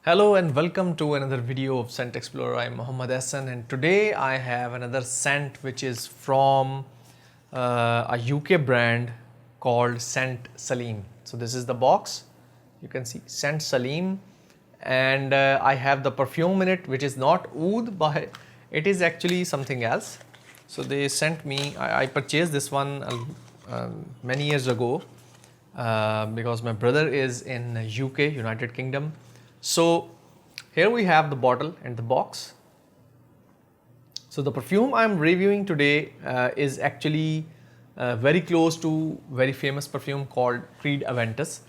Hello and welcome to another video of Scent Explorer. I'm Mohammad Hassan and today I have another scent which is from a UK brand called Scent Salim. So this is the box, you can see Scent Salim, and I have the perfume in it which is not oud but it is actually something else. So they sent me, I purchased this one many years ago because my brother is in UK, United Kingdom. So here we have the bottle and the box. So the perfume I'm reviewing today is actually very close to very famous perfume called Creed Aventus,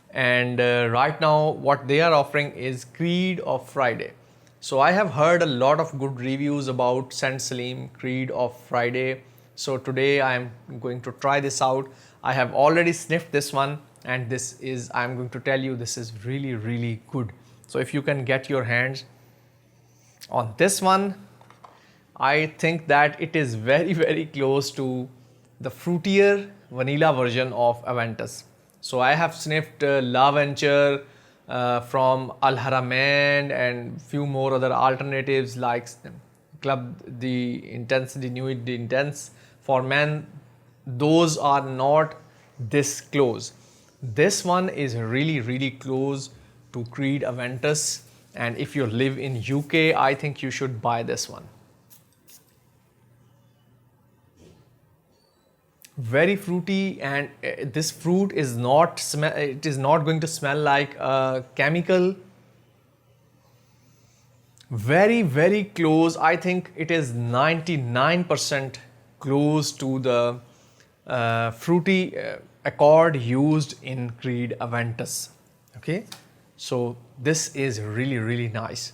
and right now what they are offering is Creed of Friday. So I have heard a lot of good reviews about Scent Salim Creed of Friday. So today I am going to try this out. I have already sniffed this one and I'm going to tell you this is really good. So if you can get your hands on this one, I think that it is very close to the fruitier vanilla version of Aventus. So I have sniffed La Venture from Al Haramain and few more other alternatives like Club the Intense, the Nuit, the Intense for men. Those are not this close. This one is really close to Creed Aventus, and if you live in UK, I think you should buy this one. Very fruity, and this fruit is not going to smell like a chemical. Very close. I think it is 99% close to the fruity accord used in Creed Aventus. Okay, so this is really nice.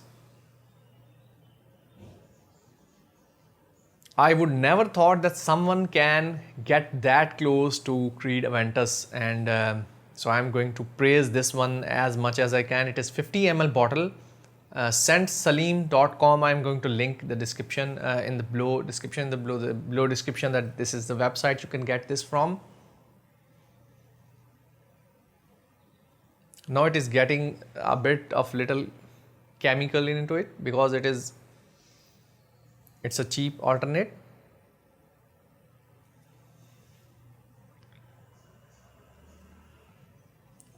I would never thought that someone can get that close to Creed Aventus, and so I'm going to praise this one as much as I can. It is 50 ml bottle. Scentsalim.com. I'm going to link the description in the below description, that this is the website you can get this from. Now it is getting a bit of little chemical into it because it's a cheap alternate.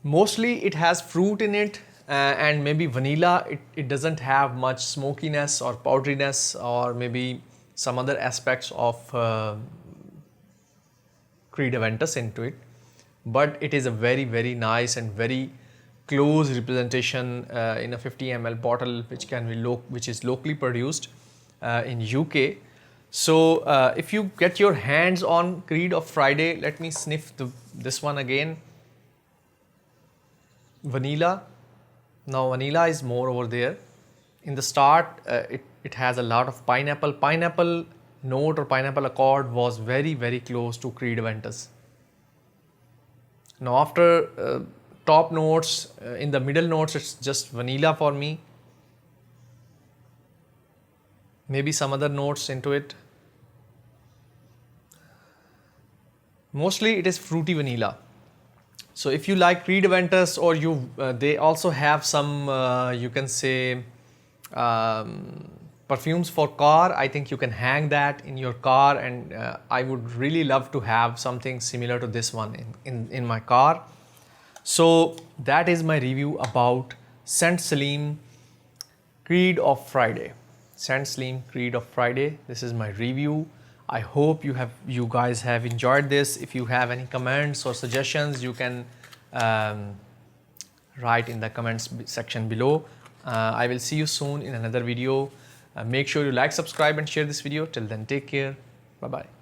Mostly it has fruit in it and maybe vanilla. It doesn't have much smokiness or powderiness or maybe some other aspects of Creed Aventus into it, but it is a very nice and very close representation in a 50 ml bottle which is locally produced in UK. So if you get your hands on Creed of Friday, let me sniff this one again. Vanilla. Now vanilla is more over there. In the start, it has a lot of pineapple. Pineapple note or pineapple accord was very close to Creed Aventus. Now after top notes, in the middle notes, it's just vanilla for me. Maybe some other notes into it. Mostly it is fruity vanilla. So if you like Creed Aventus, or they also have some you can say perfumes for car. I think you can hang that in your car, and I would really love to have something similar to this one in my car. So that is my review about Scent Salim Creed of Friday. Scent Salim Creed of Friday. This is my review. I hope you guys have enjoyed this. If you have any comments or suggestions, you can write in the comments section below. I will see you soon in another video. Make sure you like, subscribe and share this video. Till then, take care. Bye bye.